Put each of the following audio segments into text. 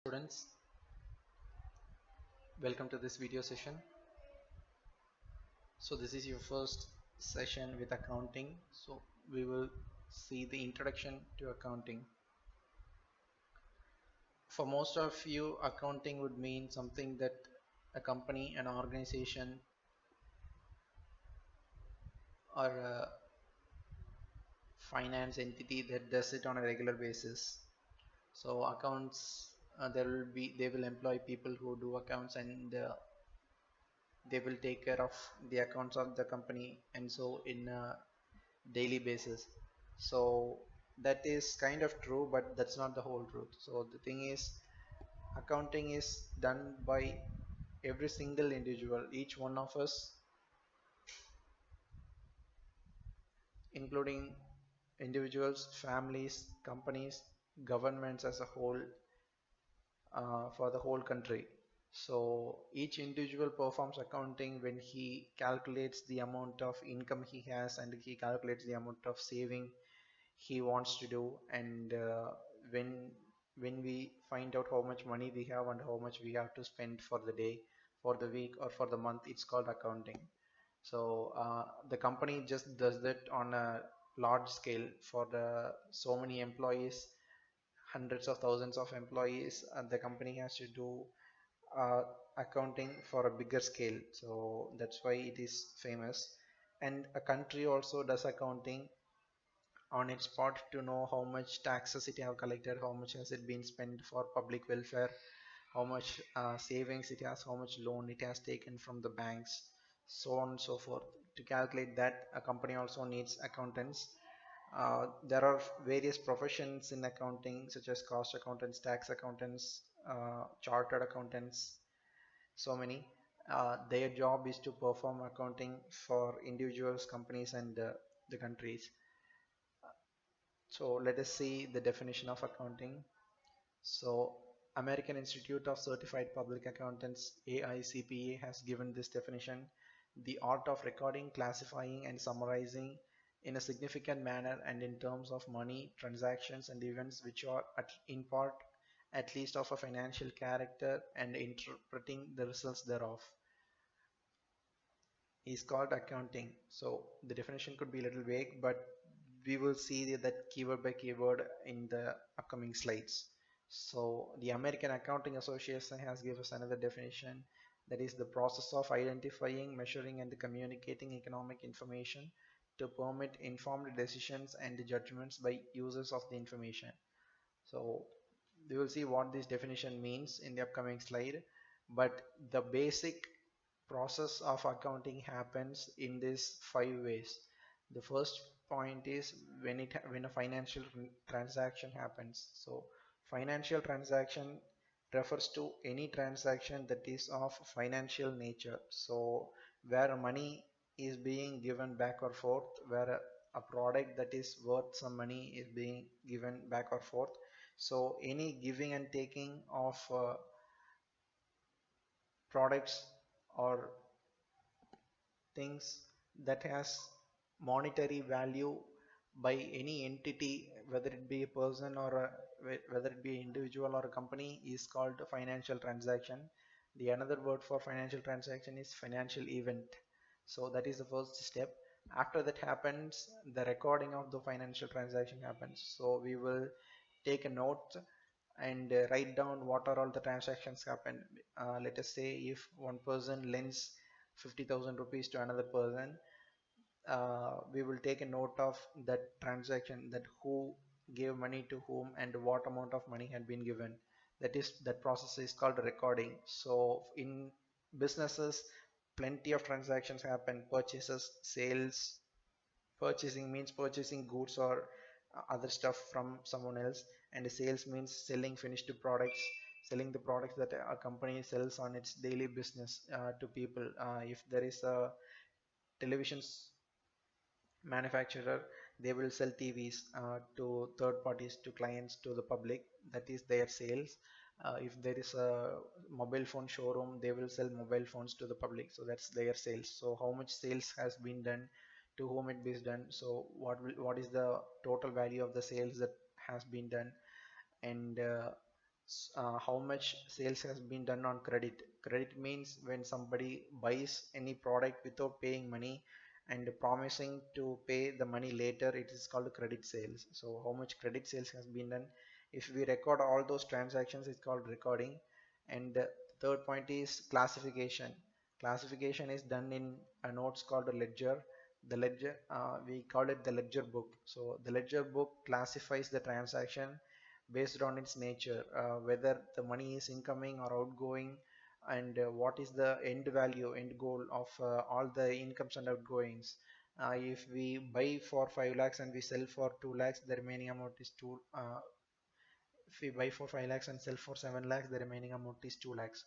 Students, welcome to this video session. So this is your first session with accounting. So we will see the introduction to accounting. For most of you, accounting would mean something that a company, an organization, or a finance entity that does it on a regular basis. So accounts, they will employ people who do accounts, and they will take care of the accounts of the company, and so in a daily basis. So that is kind of true, but that's not the whole truth. So the thing is, accounting is done by every single individual, each one of us, including individuals, families, companies, governments as a whole, for the whole country. So each individual performs accounting when he calculates the amount of income he has, and he calculates the amount of saving he wants to do, and when when we find out how much money we have and how much we have to spend for the day, for the week, or for the month, it's called accounting. So the company just does that on a large scale for the so many employees, hundreds of thousands of employees, and the company has to do uh, accounting for a bigger scale. So that's why it is famous. And a country also does accounting on its part to know how much taxes it have collected, how much has it been spent for public welfare, how much savings it has, how much loan it has taken from the banks, so on and so forth. To calculate that, a company also needs accountants. There are various professions in accounting, such as cost accountants, tax accountants, chartered accountants, so many. Their job is to perform accounting for individuals, companies, and the countries. So let us see the definition of accounting. So American Institute of Certified Public Accountants, AICPA, has given this definition: the art of recording, classifying, and summarizing in a significant manner and in terms of money, transactions, and events which are in part at least of a financial character, and interpreting the results thereof, is called accounting. So the definition could be a little vague, but we will see that keyword by keyword in the upcoming slides. So the American Accounting Association has given us another definition, that is the process of identifying, measuring, and communicating economic information to permit informed decisions and judgments by users of the information. So we will see what this definition means in the upcoming slide, but the basic process of accounting happens in these 5 ways. The first point is when a financial transaction happens. So financial transaction refers to any transaction that is of financial nature. So where money is being given back or forth, where a product that is worth some money is being given back or forth. So any giving and taking of products or things that has monetary value by any entity, whether it be a person or whether it be an individual or a company, is called a financial transaction. The another word for financial transaction is financial event. So that is the first step. After that happens, the recording of the financial transaction happens. So we will take a note and write down what are all the transactions happen. Let us say if one person lends 50,000 rupees to another person, we will take a note of that transaction, that who gave money to whom and what amount of money had been given. That process is called recording. So in businesses, plenty of transactions happen: purchases, sales. Purchasing means purchasing goods or other stuff from someone else, and sales means selling finished products, selling the products that a company sells on its daily business to people. If there is a television manufacturer, they will sell TVs to third parties, to clients, to the public. That is their sales. If there is a mobile phone showroom, they will sell mobile phones to the public, so that's their sales. So how much sales has been done, to whom it is done, so what is the total value of the sales that has been done, and how much sales has been done on credit. Credit means when somebody buys any product without paying money and promising to pay the money later, it is called credit sales. So how much credit sales has been done. If we record all those transactions, it's called recording. And the third point is classification. Classification is done in a notes called a ledger. The ledger, we call it the ledger book. So the ledger book classifies the transaction based on its nature, whether the money is incoming or outgoing, and what is the end value, end goal of all the incomes and outgoings. If we buy for 5 lakhs and we sell for 2 lakhs, the remaining amount is 2. If we buy for 5 lakhs and sell for 7 lakhs, the remaining amount is 2 lakhs.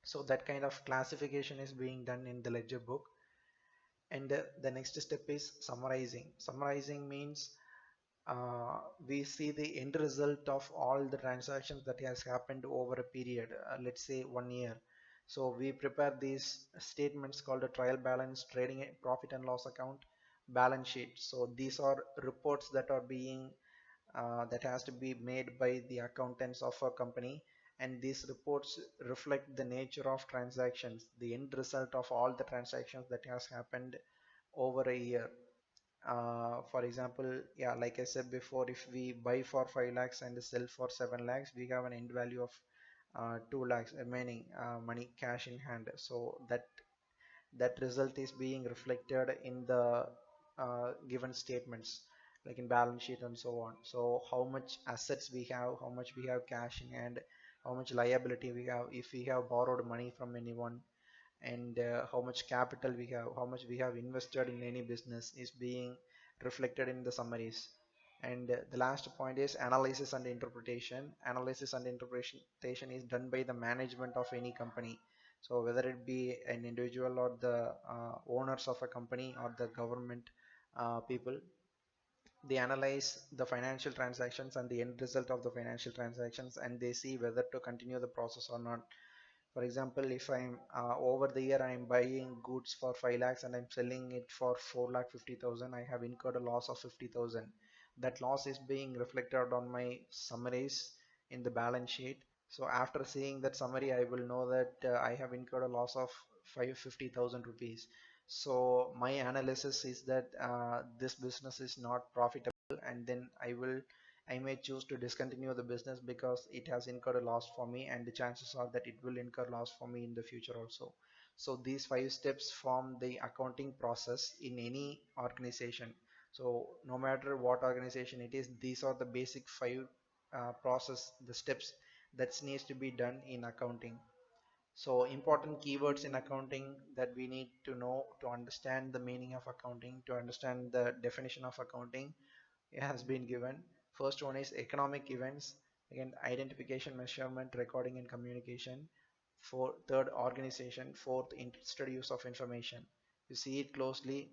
So that kind of classification is being done in the ledger book. And the next step is summarizing. Summarizing means we see the end result of all the transactions that has happened over a period, let's say 1 year. So we prepare these statements called a trial balance, trading profit and loss account, balance sheet. So these are reports that are being that has to be made by the accountants of a company, and these reports reflect the nature of transactions, the end result of all the transactions that has happened over a year. For example, yeah, like I said before, if we buy for 5 lakhs and sell for 7 lakhs, we have an end value of 2 lakhs remaining money cash in hand. So that result is being reflected in the given statements, like in balance sheet and so on. So how much assets we have, how much we have cash in hand, how much liability we have, if we have borrowed money from anyone, and how much capital we have, how much we have invested in any business is being reflected in the summaries. And the last point is analysis and interpretation. Analysis and interpretation is done by the management of any company. So whether it be an individual or the owners of a company or the government people, they analyze the financial transactions and the end result of the financial transactions, and they see whether to continue the process or not. For example, if I'm over the year I'm buying goods for 5 lakhs and I'm selling it for 4 lakh 50,000, I have incurred a loss of 50,000. That loss is being reflected on my summaries in the balance sheet. So after seeing that summary, I will know that I have incurred a loss of 50,000 rupees. So my analysis is that this business is not profitable, and then I may choose to discontinue the business because it has incurred a loss for me, and the chances are that it will incur loss for me in the future also. So these 5 steps form the accounting process in any organization. So no matter what organization it is, these are the basic 5 the steps that needs to be done in accounting. So important keywords in accounting that we need to know to understand the meaning of accounting, to understand the definition of accounting, it has been given. First one is economic events. Again, identification, measurement, recording, and communication. Third, organization. Fourth, interested use of information. You see it closely,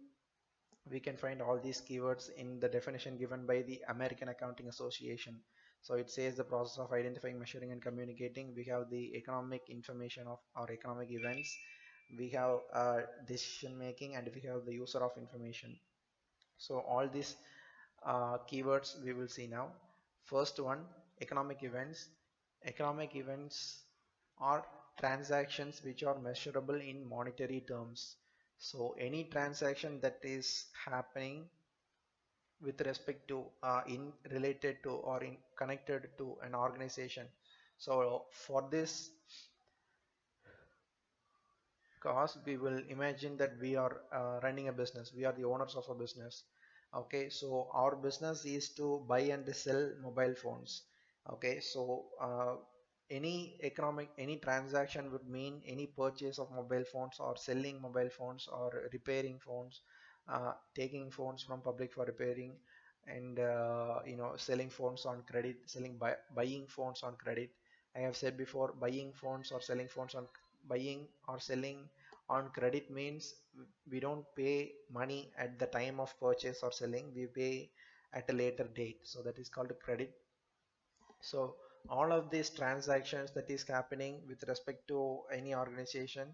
we can find all these keywords in the definition given by the American Accounting Association. So it says the process of identifying, measuring, and communicating. We have the economic information of our economic events. We have decision making, and we have the user of information. So all these keywords we will see now. First one, economic events. Economic events are transactions which are measurable in monetary terms. So any transaction that is happening with respect to in related to or in connected to an organization. So for this cause, we will imagine that we are running a business, we are the owners of a business. Okay, so our business is to buy and sell mobile phones. Okay, so any transaction would mean any purchase of mobile phones or selling mobile phones or repairing phones, taking phones from public for repairing, and selling phones on credit, buying phones on credit. I have said before, buying or selling on credit means we don't pay money at the time of purchase or selling, we pay at a later date. So that is called a credit. So all of these transactions that is happening with respect to any organization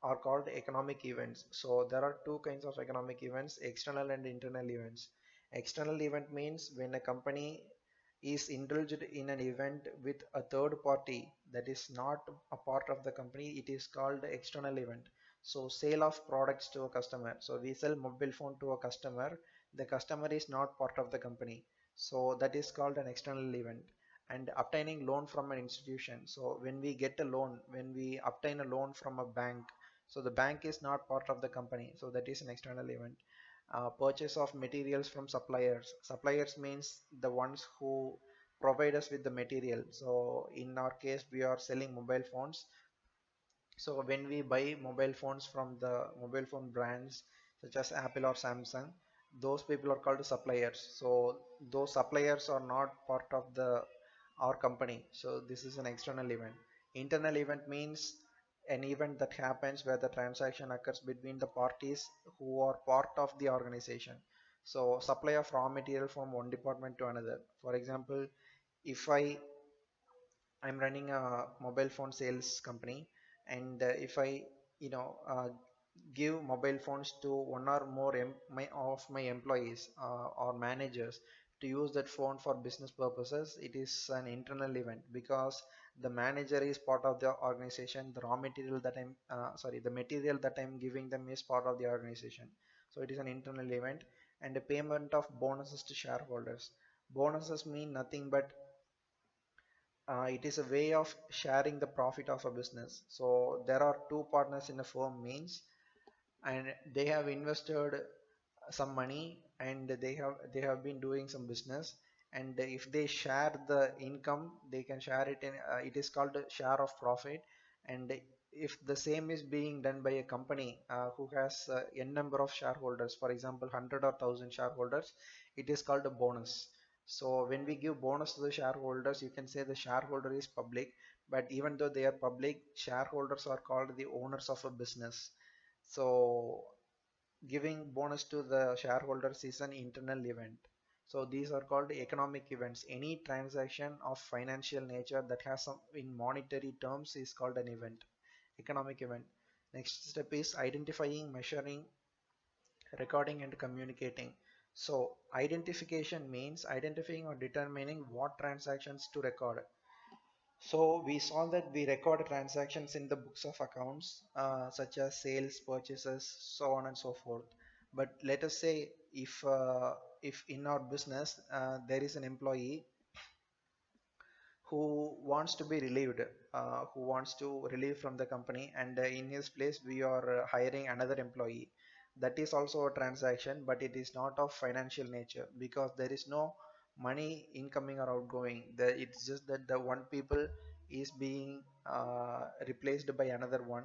are called economic events. So there are two kinds of economic events, external and internal events. External event means when a company is indulged in an event with a third party that is not a part of the company, it is called external event. So sale of products to a customer. So we sell mobile phone to a customer. The customer is not part of the company. So that is called an external event. And obtaining loan from an institution. So when we get a loan, when we obtain a loan from a bank, so the bank is not part of the company. So that is an external event. Purchase of materials from suppliers. Suppliers means the ones who provide us with the material. So in our case, we are selling mobile phones. So when we buy mobile phones from the mobile phone brands such as Apple or Samsung, those people are called suppliers. So those suppliers are not part of the our company. So this is an external event. Internal event means an event that happens where the transaction occurs between the parties who are part of the organization. So supply of raw material from one department to another. For example, if I'm running a mobile phone sales company, and if I, you know, give mobile phones to one or more of my employees or managers to use that phone for business purposes, it is an internal event because the manager is part of the organization. The raw material that the material that I'm giving them is part of the organization. So it is an internal event. And the payment of bonuses to shareholders. Bonuses mean nothing but it is a way of sharing the profit of a business. So there are two partners in a firm means, and they have invested some money, and they have been doing some business, and if they share the income, they can share it in it is called a share of profit. And if the same is being done by a company who has n number of shareholders, for example 100 or 1000 shareholders, it is called a bonus. So when we give bonus to the shareholders, you can say the shareholder is public, but even though they are public, shareholders are called the owners of a business. So giving bonus to the shareholders is an internal event. So these are called economic events. Any transaction of financial nature that has some in monetary terms is called an event, economic event. Next step is identifying, measuring, recording, and communicating. So identification means identifying or determining what transactions to record. So we saw that we record transactions in the books of accounts, such as sales, purchases, so on and so forth. But let us say if in our business there is an employee who wants to be relieved, who wants to relieve from the company, and in his place we are hiring another employee. That is also a transaction, but it is not of financial nature because there is no money incoming or outgoing. It's just that the one people is being replaced by another one.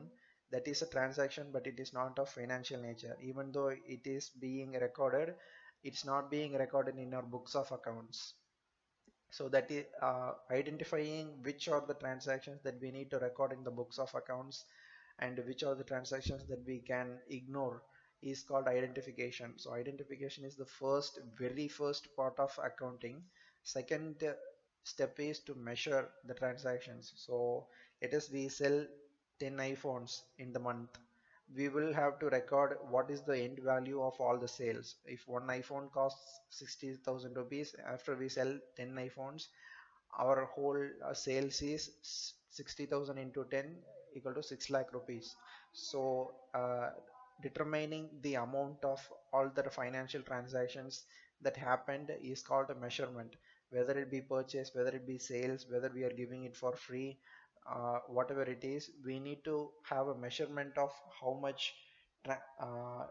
That is a transaction, but it is not of financial nature. Even though it is being recorded, it's not being recorded in our books of accounts. So that is identifying which are the transactions that we need to record in the books of accounts and which are the transactions that we can ignore is called identification. So identification is the very first part of accounting. Second step is to measure the transactions. So let us we sell 10 iPhones in the month. We will have to record what is the end value of all the sales. If one iPhone costs 60,000 rupees, after we sell 10 iPhones, our whole sales is 60,000 into 10 equal to 6 lakh rupees. So determining the amount of all the financial transactions that happened is called a measurement. Whether it be purchase, whether it be sales, whether we are giving it for free, whatever it is, we need to have a measurement of how much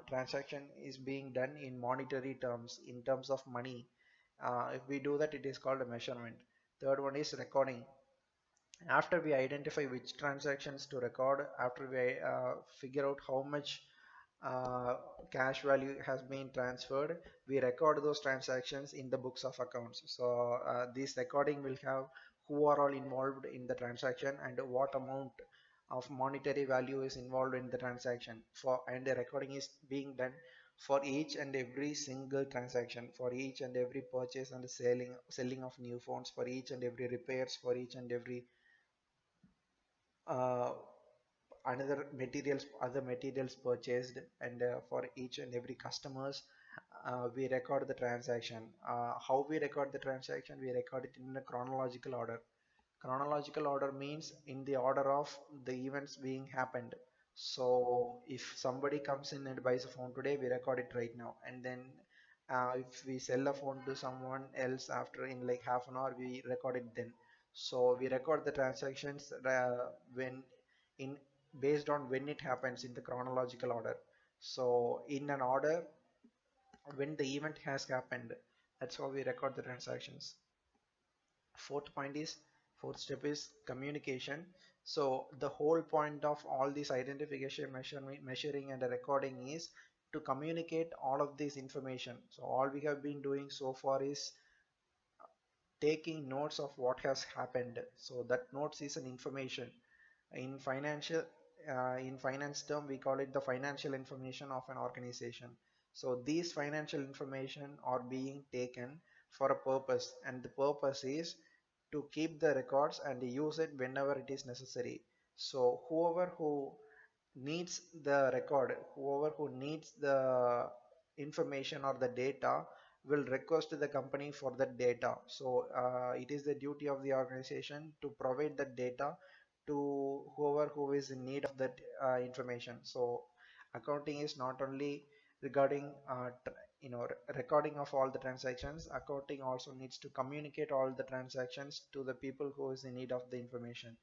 transaction is being done in monetary terms, in terms of money. If we do that, it is called a measurement. Third one is recording. After we identify which transactions to record, after we figure out how much uh, cash value has been transferred, we record those transactions in the books of accounts. So this recording will have who are all involved in the transaction and what amount of monetary value is involved in the transaction, for and the recording is being done for each and every single transaction, for each and every purchase and selling of new phones, for each and every repairs, for each and every uh, other materials purchased, and for each and every customers, we record the transaction. How we record the transaction? We record it in a chronological order. Chronological order means in the order of the events being happened. So if somebody comes in and buys a phone today, we record it right now. And then if we sell a phone to someone else after in like half an hour, we record it then. So we record the transactions when in based on when it happens in the chronological order. So in an order when the event has happened. That's how we record the transactions. Fourth point is Fourth step is communication. So the whole point of all this identification, measuring and recording is to communicate all of this information. So all we have been doing so far is taking notes of what has happened. So that notes is an information. In financial in finance term, we call it the financial information of an organization. So these financial information are being taken for a purpose, and the purpose is to keep the records and use it whenever it is necessary. So whoever who needs the record, whoever who needs the information or the data will request to the company for that data. So it is the duty of the organization to provide that data to whoever who is in need of that information. So accounting is not only regarding recording of all the transactions. Accounting also needs to communicate all the transactions to the people who is in need of the information.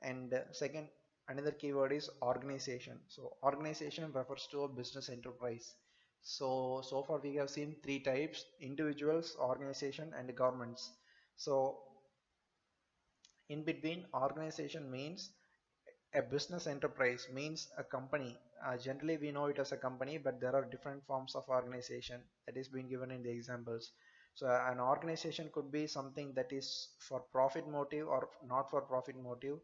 And second, another keyword is organization. So organization refers to a business enterprise. So far we have seen three types: individuals, organization, and governments. So in between, organization means a business enterprise, means a company. Generally we know it as a company, but there are different forms of organization that is being given in the examples. So an organization could be something that is for profit motive or not for profit motive.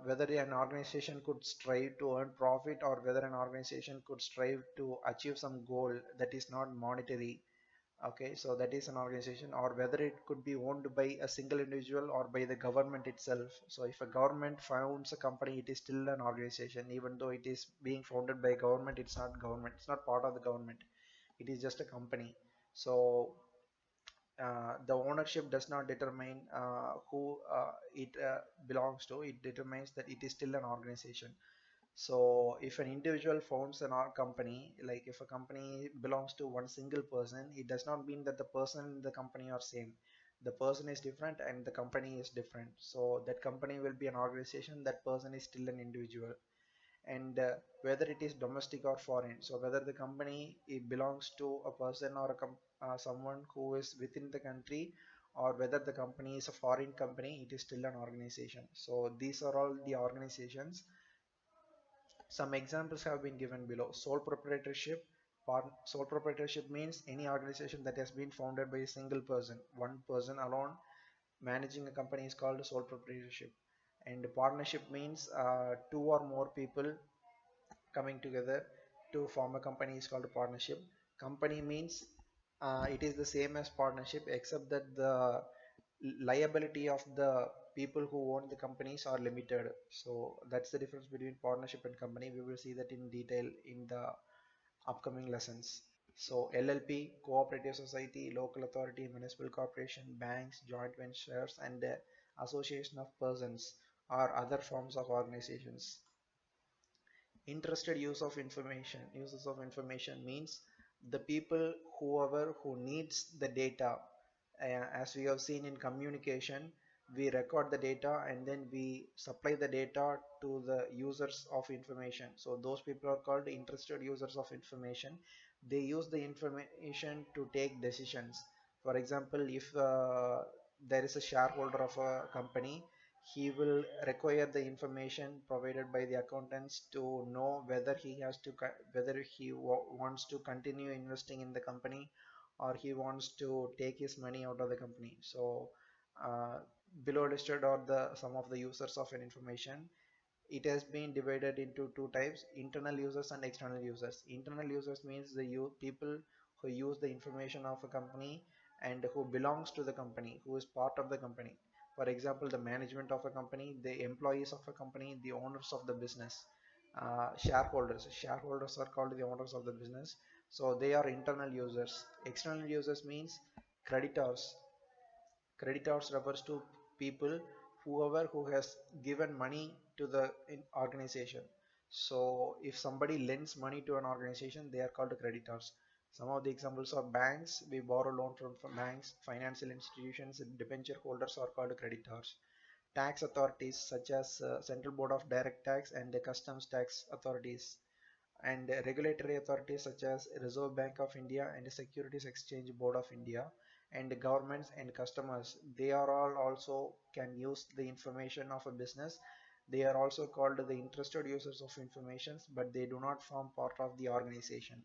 Whether an organization could strive to earn profit, or whether an organization could strive to achieve some goal that is not monetary. Okay, so that is an organization. Or whether it could be owned by a single individual or by the government itself. So if a government founds a company, it is still an organization. Even though it is being founded by government, it's not government, it's not part of the government, it is just a company. So the ownership does not determine who it belongs to. It determines that it is still an organization. So if an individual founds an company, like if a company belongs to one single person, it does not mean that the person and the company are same. The person is different and the company is different. So that company will be an organization, that person is still an individual. And whether it is domestic or foreign, so whether the company it belongs to a person or someone who is within the country, or whether the company is a foreign company, it is still an organization. So these are all the organizations. Some examples have been given below. Sole proprietorship. Sole proprietorship means any organization that has been founded by a single person. One person alone managing a company is called sole proprietorship. And partnership means two or more people coming together to form a company is called a partnership. Company means it is the same as partnership, except that the liability of the people who own the companies are limited. So that's the difference between partnership and company. We will see that in detail in the upcoming lessons. So LLP, cooperative society, local authority, municipal corporation, banks, joint ventures, and association of persons are other forms of organizations. Interested use of information. Uses of information means the people, whoever who needs the data. As we have seen in communication, we record the data and then we supply the data to the users of information. So those people are called interested users of information. They use the information to take decisions. For example, if there is a shareholder of a company, he will require the information provided by the accountants to know whether he has to whether he wants to continue investing in the company, or he wants to take his money out of the company. So uh, below listed are the some of the users of an information. It has been divided into two types: internal users and external users. Internal users means the people who use the information of a company and who belongs to the company, who is part of the company. For example, the management of a company, the employees of a company, the owners of the business. Shareholders are called the owners of the business. So they are internal users. External users means creditors. Creditors refers to people, whoever who has given money to the organization. So if somebody lends money to an organization, they are called creditors. Some of the examples are banks. We borrow loan from banks. Financial institutions, debenture holders are called creditors. Tax authorities such as Central Board of Direct Tax and the Customs Tax authorities, and regulatory authorities such as Reserve Bank of India and the Securities Exchange Board of India, and the governments and customers, they are all also can use the information of a business. They are also called the interested users of information, but they do not form part of the organization.